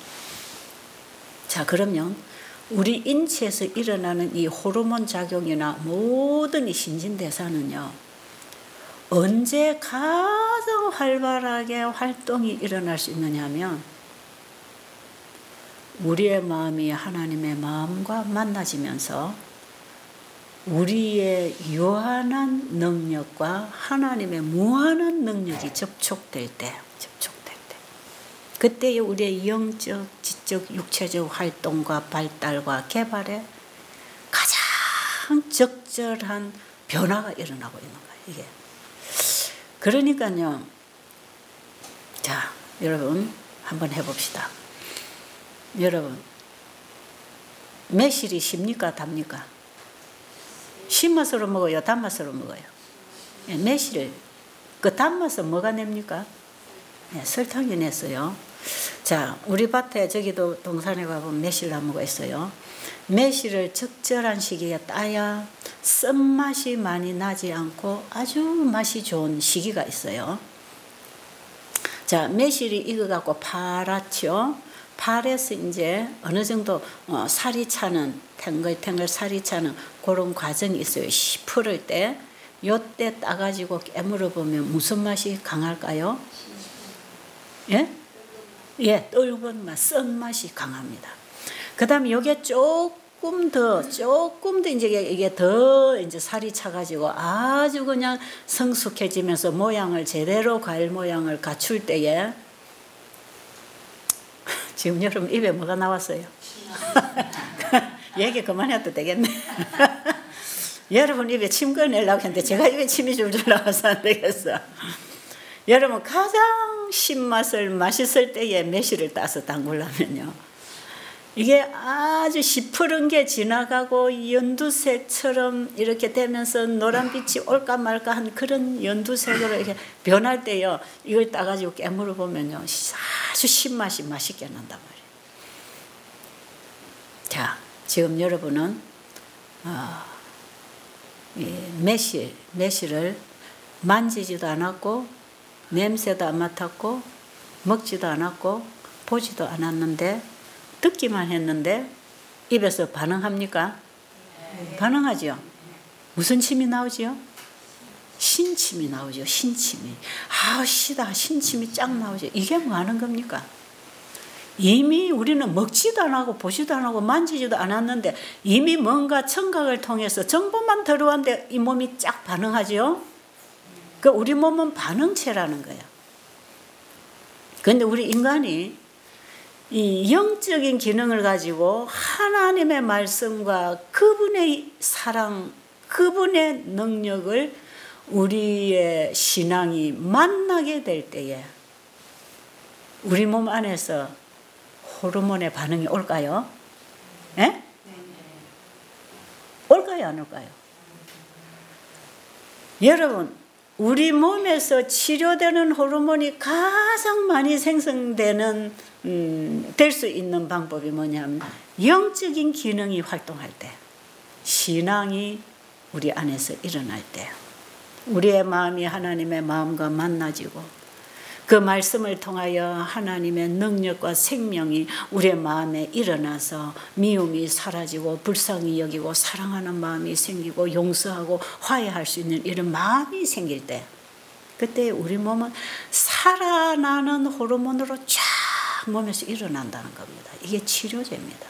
Speaker 1: 자, 그러면 우리 인체에서 일어나는 이 호르몬 작용이나 모든 이 신진대사는요, 언제 가장 활발하게 활동이 일어날 수 있느냐 하면 우리의 마음이 하나님의 마음과 만나지면서 우리의 유한한 능력과 하나님의 무한한 능력이 접촉될 때, 그때의 우리의 영적, 지적, 육체적 활동과 발달과 개발에 가장 적절한 변화가 일어나고 있는 거예요. 이게. 그러니까요. 자, 여러분 한번 해봅시다. 여러분, 매실이 쉽니까 답니까? 신맛으로 먹어요? 단맛으로 먹어요? 매실, 그 단맛은 뭐가 냅니까? 설탕이 냈어요. 자, 우리 밭에 저기도 동산에 가보면 매실나무가 있어요. 매실을 적절한 시기에 따야 쓴맛이 많이 나지 않고 아주 맛이 좋은 시기가 있어요. 자, 매실이 익어갖고 파랗죠. 파래서 이제 어느 정도 살이 차는, 탱글탱글 살이 차는 그런 과정이 있어요. 푸를 때. 요때 따가지고 깨물어 보면 무슨 맛이 강할까요? 예? 예, 떫은 맛, 쓴 맛이 강합니다. 그 다음에 요게 조금 더 이제 이게 더 이제 살이 차가지고 아주 그냥 성숙해지면서 모양을 제대로 과일 모양을 갖출 때에 지금 여러분 입에 뭐가 나왔어요? 얘기 그만해도 되겠네. 여러분 입에 침 꺼내려고 했는데 제가 입에 침이 줄줄 나와서 안 되겠어. 여러분 가장 신맛을 맛있을 때에 매실을 따서 담그려면요. 이게 아주 시푸른 게 지나가고 연두색처럼 이렇게 되면서 노란빛이 올까 말까 한 그런 연두색으로 이렇게 변할 때요. 이걸 따가지고 깨물어 보면요. 아주 신맛이 맛있게 난단 말이에요. 자, 지금 여러분은 이 매실을 만지지도 않았고 냄새도 안 맡았고 먹지도 않았고 보지도 않았는데 듣기만 했는데 입에서 반응합니까? 네. 반응하죠. 무슨 침이 나오죠? 신침이 나오죠. 신침이. 시다 신침이 쫙 나오죠. 이게 뭐 하는 겁니까? 이미 우리는 먹지도 안 하고 보지도 안 하고 만지지도 않았는데 이미 뭔가 청각을 통해서 정보만 들어왔는데 이 몸이 쫙 반응하죠. 그 우리 몸은 반응체라는 거예요. 그런데 우리 인간이 이 영적인 기능을 가지고 하나님의 말씀과 그분의 사랑, 그분의 능력을 우리의 신앙이 만나게 될 때에 우리 몸 안에서 호르몬의 반응이 올까요? 예? 올까요, 안 올까요? 여러분, 우리 몸에서 치료되는 호르몬이 가장 많이 생성되는 될 수 있는 방법이 뭐냐면 영적인 기능이 활동할 때, 신앙이 우리 안에서 일어날 때, 우리의 마음이 하나님의 마음과 만나지고 그 말씀을 통하여 하나님의 능력과 생명이 우리의 마음에 일어나서 미움이 사라지고 불쌍히 여기고 사랑하는 마음이 생기고 용서하고 화해할 수 있는 이런 마음이 생길 때, 그때 우리 몸은 살아나는 호르몬으로 쫙 몸에서 일어난다는 겁니다. 이게 치료제입니다.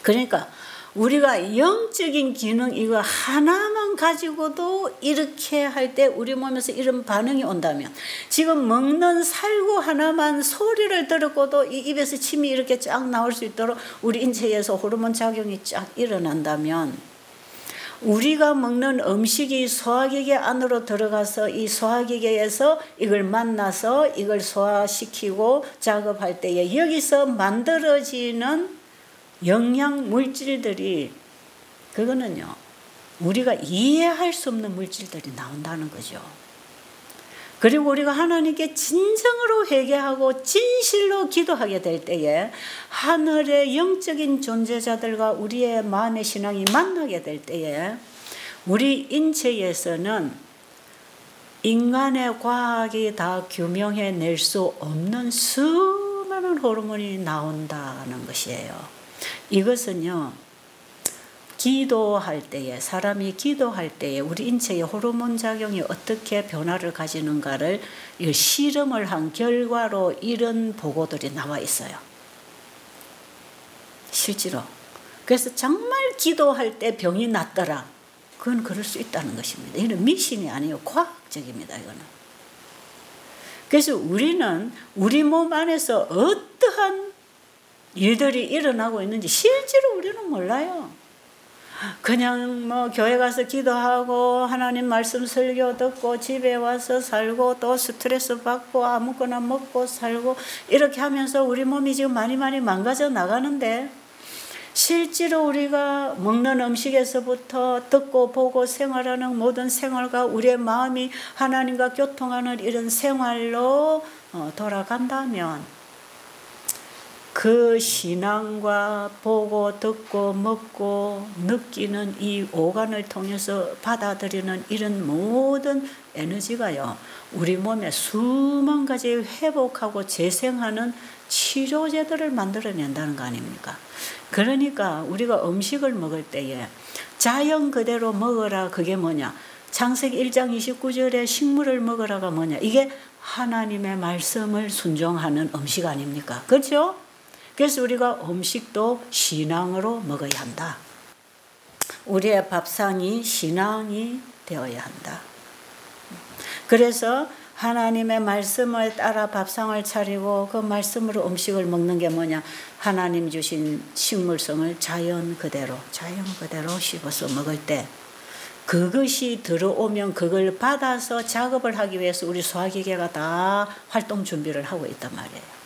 Speaker 1: 그러니까 우리가 영적인 기능 이거 하나만 가지고도 이렇게 할 때 우리 몸에서 이런 반응이 온다면, 지금 먹는 살구 하나만 소리를 들었고도 이 입에서 침이 이렇게 쫙 나올 수 있도록 우리 인체에서 호르몬 작용이 쫙 일어난다면, 우리가 먹는 음식이 소화기계 안으로 들어가서 이 소화기계에서 이걸 만나서 이걸 소화시키고 작업할 때에 여기서 만들어지는 영양 물질들이, 그거는요 우리가 이해할 수 없는 물질들이 나온다는 거죠. 그리고 우리가 하나님께 진정으로 회개하고 진실로 기도하게 될 때에 하늘의 영적인 존재자들과 우리의 마음의 신앙이 만나게 될 때에 우리 인체에서는 인간의 과학이 다 규명해낼 수 없는 수많은 호르몬이 나온다는 것이에요. 이것은요, 기도할 때에, 사람이 기도할 때에 우리 인체의 호르몬 작용이 어떻게 변화를 가지는가를 실험을 한 결과로 이런 보고들이 나와 있어요. 실제로 그래서 정말 기도할 때 병이 낫더라. 그건 그럴 수 있다는 것입니다. 이건 미신이 아니에요. 과학적입니다. 이거는. 그래서 우리는 우리 몸 안에서 어떠한 일들이 일어나고 있는지 실제로 우리는 몰라요. 그냥 뭐 교회 가서 기도하고 하나님 말씀 설교 듣고 집에 와서 살고 또 스트레스 받고 아무거나 먹고 살고 이렇게 하면서 우리 몸이 지금 많이 망가져 나가는데, 실제로 우리가 먹는 음식에서부터 듣고 보고 생활하는 모든 생활과 우리의 마음이 하나님과 교통하는 이런 생활로 돌아간다면, 그 신앙과 보고 듣고 먹고 느끼는 이 오간을 통해서 받아들이는 이런 모든 에너지가요, 우리 몸에 수만 가지 회복하고 재생하는 치료제들을 만들어낸다는 거 아닙니까? 그러니까 우리가 음식을 먹을 때에 자연 그대로 먹어라, 그게 뭐냐? 창세기 1장 29절에 식물을 먹어라가 뭐냐? 이게 하나님의 말씀을 순종하는 음식 아닙니까? 그렇죠? 그래서 우리가 음식도 신앙으로 먹어야 한다. 우리의 밥상이 신앙이 되어야 한다. 그래서 하나님의 말씀을 따라 밥상을 차리고 그 말씀으로 음식을 먹는 게 뭐냐? 하나님 주신 식물성을 자연 그대로 씹어서 먹을 때 그것이 들어오면 그걸 받아서 작업을 하기 위해서 우리 소화기계가 다 활동 준비를 하고 있단 말이에요.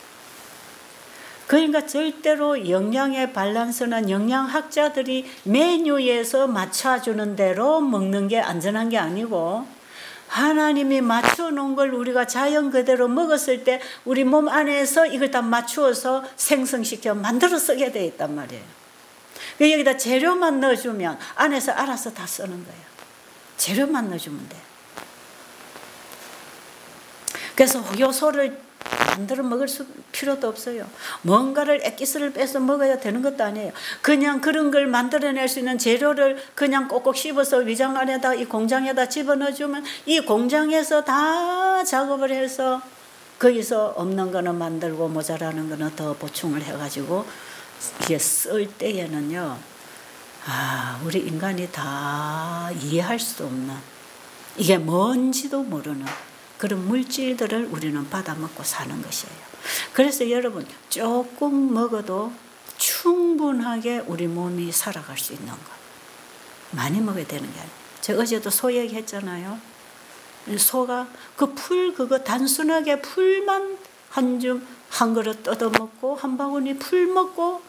Speaker 1: 그러니까 절대로 영양의 밸런스는 영양학자들이 메뉴에서 맞춰주는 대로 먹는 게 안전한 게 아니고, 하나님이 맞춰놓은 걸 우리가 자연 그대로 먹었을 때 우리 몸 안에서 이걸 다 맞추어서 생성시켜 만들어 쓰게 돼 있단 말이에요. 여기다 재료만 넣어주면 안에서 알아서 다 쓰는 거예요. 재료만 넣어주면 돼. 그래서 효소를 만들어 먹을 필요도 없어요. 뭔가를 액기스를 빼서 먹어야 되는 것도 아니에요. 그냥 그런 걸 만들어낼 수 있는 재료를 그냥 꼭꼭 씹어서 위장 안에다, 이 공장에다 집어넣어주면 이 공장에서 다 작업을 해서 거기서 없는 거는 만들고 모자라는 거는 더 보충을 해가지고 이게 쓸 때에는요, 우리 인간이 다 이해할 수 없는, 이게 뭔지도 모르는 그런 물질들을 우리는 받아먹고 사는 것이에요. 그래서 여러분, 조금 먹어도 충분하게 우리 몸이 살아갈 수 있는 것. 많이 먹어야 되는 게 아니에요. 제가 어제도 소 얘기했잖아요. 소가 그거 단순하게 풀만 한 그릇 뜯어먹고 한 바구니 풀 먹고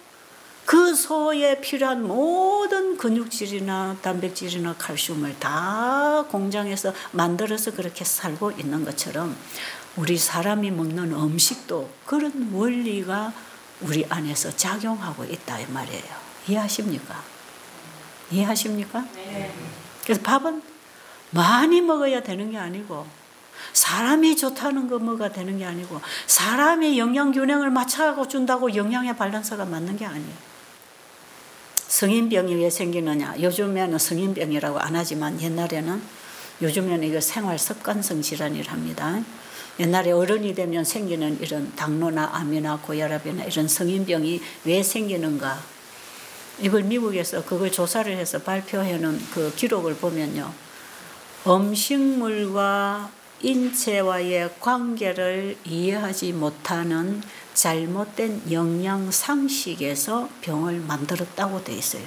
Speaker 1: 그 소에 필요한 모든 근육질이나 단백질이나 칼슘을 다 공장에서 만들어서 그렇게 살고 있는 것처럼 우리 사람이 먹는 음식도 그런 원리가 우리 안에서 작용하고 있다 이 말이에요. 이해하십니까? 이해하십니까? 네. 그래서 밥은 많이 먹어야 되는 게 아니고, 사람이 좋다는 거 먹어야 되는 게 아니고, 사람의 영양균형을 맞춰가고 준다고 영양의 밸런스가 맞는 게 아니에요. 성인병이 왜 생기느냐? 요즘에는 성인병이라고 안 하지만 요즘에는 이거 생활습관성 질환이랍니다. 옛날에 어른이 되면 생기는 이런 당뇨나 암이나 고혈압이나 이런 성인병이 왜 생기는가? 이걸 미국에서 그걸 조사를 해서 발표해놓은 그 기록을 보면요, 음식물과 인체와의 관계를 이해하지 못하는 잘못된 영양 상식에서 병을 만들었다고 돼 있어요.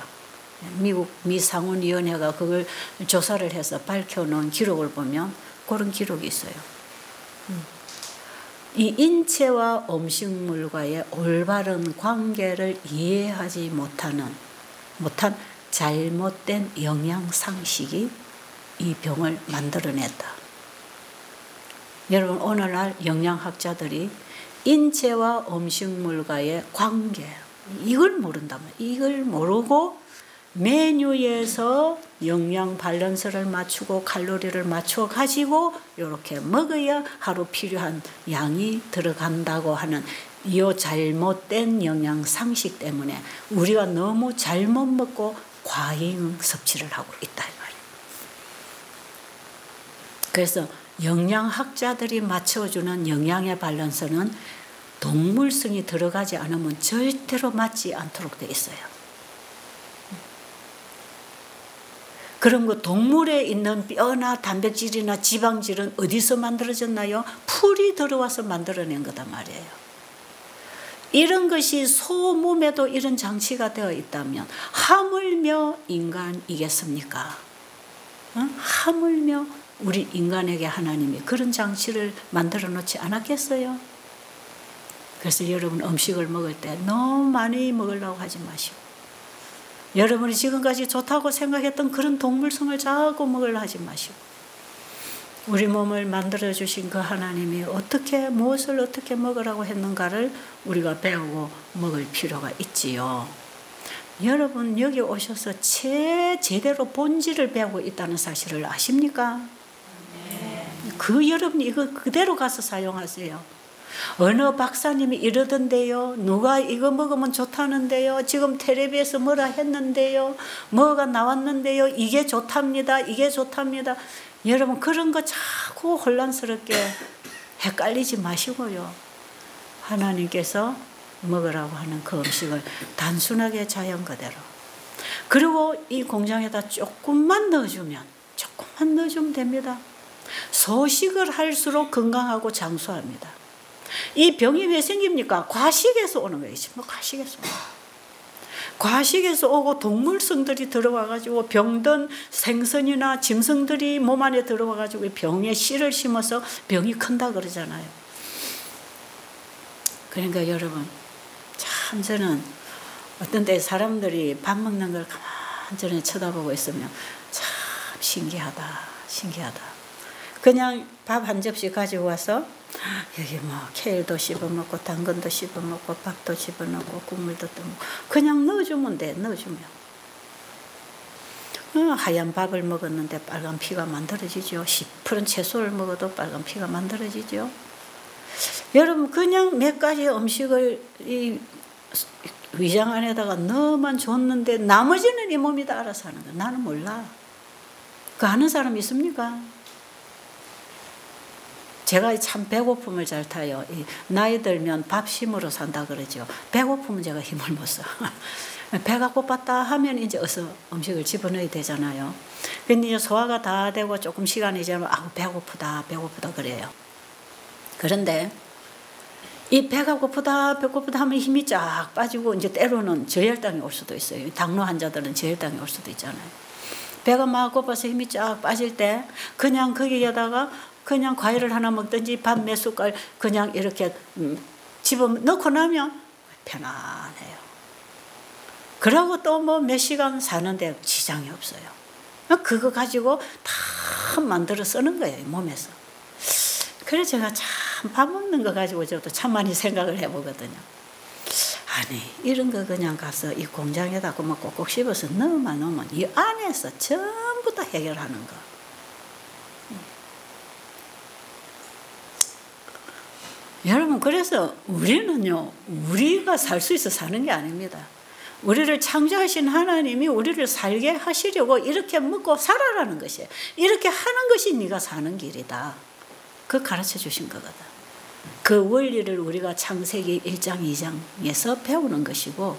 Speaker 1: 미국 미상원위원회가 그걸 조사를 해서 밝혀놓은 기록을 보면 그런 기록이 있어요. 이 인체와 음식물과의 올바른 관계를 이해하지 못한 잘못된 영양 상식이 이 병을 만들어냈다. 여러분, 오늘날 영양학자들이 인체와 음식물과의 관계, 이걸 모른다면, 이걸 모르고 메뉴에서 영양 밸런스를 맞추고 칼로리를 맞춰 가지고 이렇게 먹어야 하루 필요한 양이 들어간다고 하는 이 잘못된 영양 상식 때문에 우리가 너무 잘못 먹고 과잉 섭취를 하고 있다 이 말이에요. 그래서 영양학자들이 맞춰주는 영양의 밸런스는 동물성이 들어가지 않으면 절대로 맞지 않도록 되어 있어요. 그런 거 동물에 있는 뼈나 단백질이나 지방질은 어디서 만들어졌나요? 풀이 들어와서 만들어낸 거단 말이에요. 이런 것이 소 몸에도 이런 장치가 되어 있다면 하물며 인간이겠습니까? 하물며 우리 인간에게 하나님이 그런 장치를 만들어 놓지 않았겠어요? 그래서 여러분 음식을 먹을 때 너무 많이 먹으려고 하지 마시고, 여러분이 지금까지 좋다고 생각했던 그런 동물성을 자꾸 먹으려 하지 마시고, 우리 몸을 만들어 주신 그 하나님이 무엇을 어떻게 먹으라고 했는가를 우리가 배우고 먹을 필요가 있지요. 여러분 여기 오셔서 제대로 본질을 배우고 있다는 사실을 아십니까? 여러분이 이거 그대로 가서 사용하세요. 어느 박사님이 이러던데요, 누가 이거 먹으면 좋다는데요, 지금 텔레비에서 뭐라 했는데요, 뭐가 나왔는데요, 이게 좋답니다, 이게 좋답니다. 여러분 그런 거 자꾸 혼란스럽게 헷갈리지 마시고요, 하나님께서 먹으라고 하는 그 음식을 단순하게 자연 그대로, 그리고 이 공장에다 조금만 넣어주면 됩니다. 소식을 할수록 건강하고 장수합니다. 이 병이 왜 생깁니까? 과식에서 오는 거예요. 과식에서 오고 동물성들이 들어와가지고 병든 생선이나 짐승들이 몸 안에 들어와가지고 병에 씨를 심어서 병이 큰다 그러잖아요. 그러니까 여러분, 참 저는 어떤 때 사람들이 밥 먹는 걸 가만히 쳐다보고 있으면 참 신기하다. 그냥 밥 한 접시 가지고 와서 여기 케일도 씹어먹고 당근도 씹어먹고 밥도 집어넣고 국물도 떠먹고 그냥 넣어주면 돼. 하얀 밥을 먹었는데 빨간 피가 만들어지죠. 시퍼런 채소를 먹어도 빨간 피가 만들어지죠. 여러분 그냥 몇 가지 음식을 이 위장 안에다가 넣어만 줬는데 나머지는 이 몸이 다 알아서 하는 거야. 나는 몰라. 그 아는 사람 있습니까? 제가 참 배고픔을 잘 타요. 나이 들면 밥심으로 산다 그러죠. 배고프면 제가 힘을 못 써. 배가 고팠다 하면 이제 어서 음식을 집어넣어야 되잖아요. 근데 이제 소화가 다 되고 조금 시간이 지나면 배고프다 그래요. 그런데 이 배가 고프다 하면 힘이 쫙 빠지고 이제 때로는 저혈당이 올 수도 있어요. 당뇨 환자들은 저혈당이 올 수도 있잖아요. 배가 막 고파서 힘이 쫙 빠질 때 그냥 거기에다가 그냥 과일을 하나 먹든지 밥 몇 숟갈 그냥 이렇게 집어넣고 나면 편안해요. 그러고 또 몇 시간 사는데 지장이 없어요. 그거 가지고 다 만들어 쓰는 거예요, 몸에서. 그래서 제가 참 밥 먹는 거 가지고 저도 참 많이 생각을 해보거든요. 아니 이런 거 그냥 가서 이 공장에다 꼭꼭 씹어서 넣으면 이 안에서 전부 다 해결하는 거. 여러분 그래서 우리는요, 우리가 살 수 있어 사는 게 아닙니다. 우리를 창조하신 하나님이 우리를 살게 하시려고 이렇게 먹고 살아라는 것이에요. 이렇게 하는 것이 네가 사는 길이다. 그거 가르쳐 주신 거거든. 그 원리를 우리가 창세기 1장 2장에서 배우는 것이고,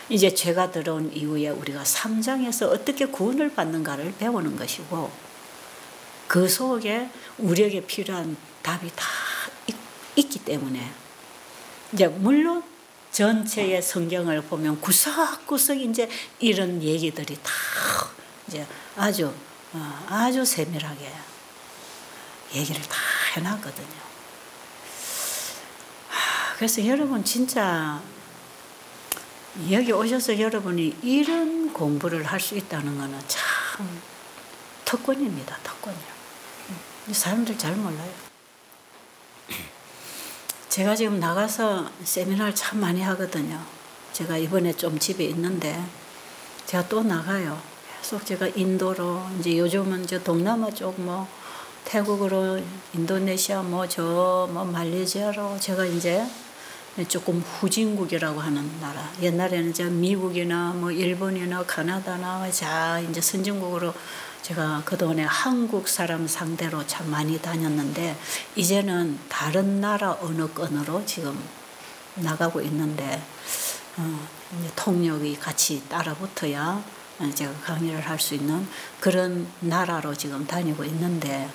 Speaker 1: 이제 죄가 들어온 이후에 우리가 3장에서 어떻게 구원을 받는가를 배우는 것이고, 그 속에 우리에게 필요한 답이 다 있기 때문에, 이제 물론 전체의 성경을 보면 구석구석 이제 이런 얘기들이 다 이제 아주 세밀하게 얘기를 다 해놨거든요. 그래서 여러분 진짜 여기 오셔서 여러분이 이런 공부를 할 수 있다는 거는 참 특권입니다. 특권이요. 사람들 잘 몰라요. 제가 지금 나가서 세미나를 참 많이 하거든요. 제가 이번에 좀 집에 있는데 제가 또 나가요. 계속 제가 인도로, 이제 요즘은 저 동남아 쪽 태국으로, 인도네시아 말레이시아로 제가 이제 조금 후진국이라고 하는 나라. 옛날에는 이제 미국이나 일본이나 카나다나 이제 선진국으로 제가 그동안에 한국 사람 상대로 참 많이 다녔는데, 이제는 다른 나라 언어권으로 지금 나가고 있는데, 이제 통역이 같이 따라붙어야 제가 강의를 할 수 있는 그런 나라로 지금 다니고 있는데,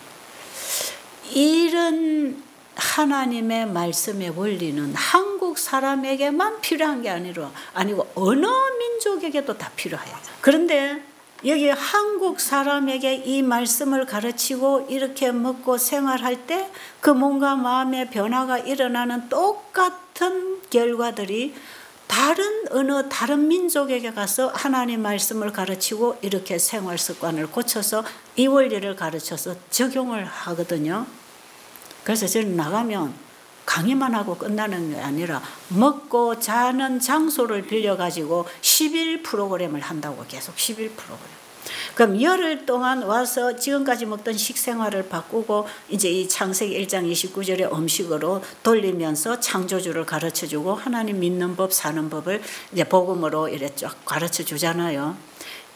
Speaker 1: 이런 하나님의 말씀의 원리는 한국 사람에게만 필요한 게 아니고 어느 민족에게도 다 필요해요. 그런데 여기 한국 사람에게 이 말씀을 가르치고 이렇게 먹고 생활할 때 그 몸과 마음의 변화가 일어나는 똑같은 결과들이 다른 민족에게 가서 하나님 말씀을 가르치고 이렇게 생활 습관을 고쳐서 이 원리를 가르쳐서 적용을 하거든요. 그래서 저는 나가면 강의만 하고 끝나는 게 아니라 먹고 자는 장소를 빌려가지고 10일 프로그램을 한다고. 계속 10일 프로그램. 그럼 열흘 동안 와서 지금까지 먹던 식생활을 바꾸고 이제 이 창세기 1장 29절의 음식으로 돌리면서 창조주를 가르쳐주고 하나님 믿는 법 사는 법을 이제 복음으로 이래 쫙 가르쳐 주잖아요.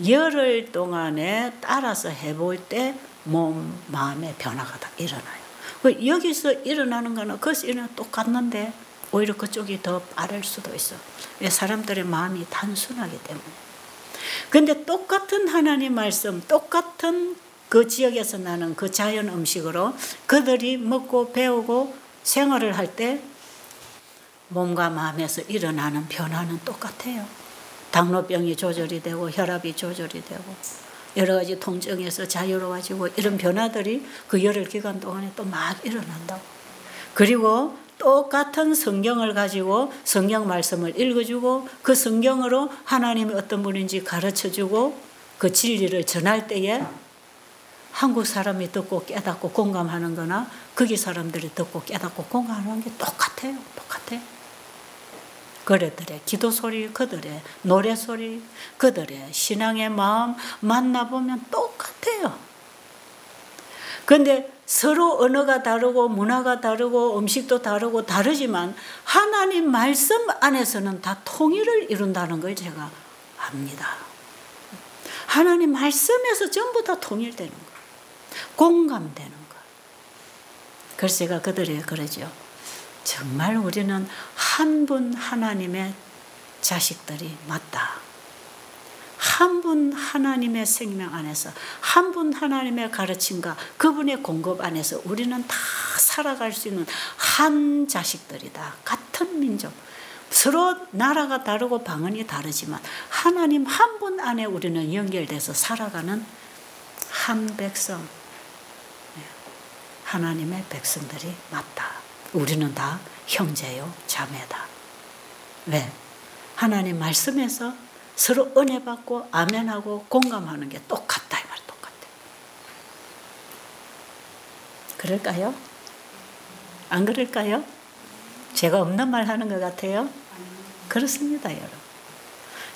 Speaker 1: 열흘 동안에 따라서 해볼 때 몸, 마음의 변화가 다 일어나요. 여기서 일어나는 거는 그것이 똑같는데 오히려 그쪽이 더 빠를 수도 있어. 왜? 사람들의 마음이 단순하기 때문에. 근데 똑같은 하나님 말씀, 똑같은 그 지역에서 나는 그 자연 음식으로 그들이 먹고 배우고 생활을 할 때 몸과 마음에서 일어나는 변화는 똑같아요. 당뇨병이 조절이 되고 혈압이 조절이 되고 여러 가지 통증에서 자유로워지고 이런 변화들이 그 열흘 기간 동안에 또 막 일어난다고. 그리고 똑같은 성경을 가지고 성경 말씀을 읽어주고 그 성경으로 하나님이 어떤 분인지 가르쳐주고 그 진리를 전할 때에 한국 사람이 듣고 깨닫고 공감하는 거나 거기 사람들이 듣고 깨닫고 공감하는 게 똑같아요. 똑같아요. 그들의 기도 소리, 그들의 노래 소리, 그들의 신앙의 마음 만나보면 똑같아요. 그런데 서로 언어가 다르고 문화가 다르고 음식도 다르고 다르지만 하나님 말씀 안에서는 다 통일을 이룬다는 걸 제가 압니다. 하나님 말씀에서 전부 다 통일되는 거, 공감되는 거. 그래서 제가 그들에게 그러죠. 정말 우리는 한 분 하나님의 자식들이 맞다. 한 분 하나님의 생명 안에서 한 분 하나님의 가르침과 그분의 공급 안에서 우리는 다 살아갈 수 있는 한 자식들이다. 같은 민족. 서로 나라가 다르고 방언이 다르지만 하나님 한 분 안에 우리는 연결돼서 살아가는 한 백성, 하나님의 백성들이 맞다. 우리는 다 형제요 자매다. 왜? 하나님 말씀에서 서로 은혜 받고 아멘하고 공감하는 게 똑같다. 이 말 똑같아. 그럴까요? 안 그럴까요? 제가 없는 말 하는 것 같아요? 그렇습니다, 여러분.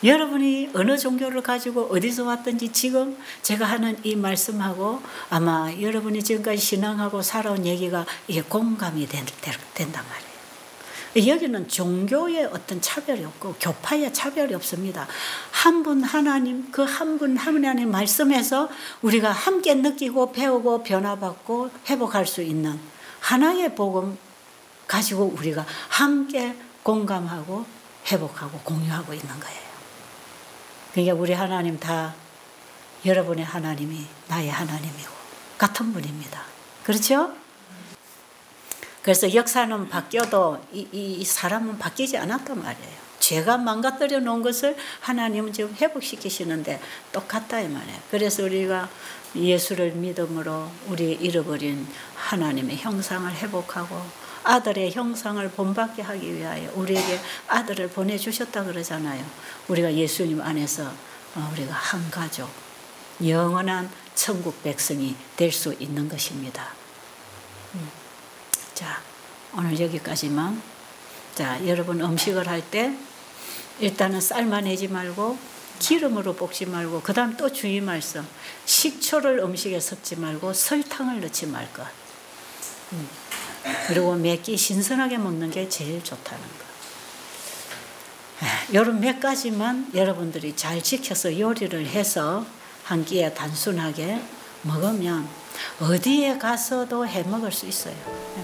Speaker 1: 여러분이 어느 종교를 가지고 어디서 왔든지 지금 제가 하는 이 말씀하고 아마 여러분이 지금까지 신앙하고 살아온 얘기가 이게 공감이 된단 말이에요. 여기는 종교의 어떤 차별이 없고 교파의 차별이 없습니다. 한 분 하나님, 그 한 분 하나님 말씀에서 우리가 함께 느끼고 배우고 변화받고 회복할 수 있는 하나의 복음 가지고 우리가 함께 공감하고 회복하고 공유하고 있는 거예요. 그러니까 우리 하나님 다 여러분의 하나님이 나의 하나님이고 같은 분입니다. 그렇죠? 그래서 역사는 바뀌어도 이 사람은 바뀌지 않았단 말이에요. 죄가 망가뜨려 놓은 것을 하나님은 지금 회복시키시는데 똑같다 이 말이에요. 그래서 우리가 예수를 믿음으로 우리 잃어버린 하나님의 형상을 회복하고 아들의 형상을 본받게 하기 위하여 우리에게 아들을 보내주셨다 그러잖아요. 우리가 예수님 안에서 우리가 한 가족, 영원한 천국 백성이 될 수 있는 것입니다. 자, 오늘 여기까지만. 자, 여러분 음식을 할 때 일단은 삶아내지 말고 기름으로 볶지 말고 그 다음 또 주의 말씀. 식초를 음식에 섞지 말고 설탕을 넣지 말 것. 그리고 몇 끼 신선하게 먹는 게 제일 좋다는 거. 이런 몇 가지만 여러분들이 잘 지켜서 요리를 해서 한 끼에 단순하게 먹으면 어디에 가서도 해 먹을 수 있어요.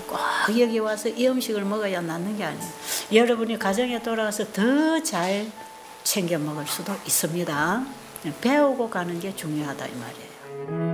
Speaker 1: 꼭 여기 와서 이 음식을 먹어야 낫는 게 아니에요. 여러분이 가정에 돌아가서 더 잘 챙겨 먹을 수도 있습니다. 배우고 가는 게 중요하다 이 말이에요.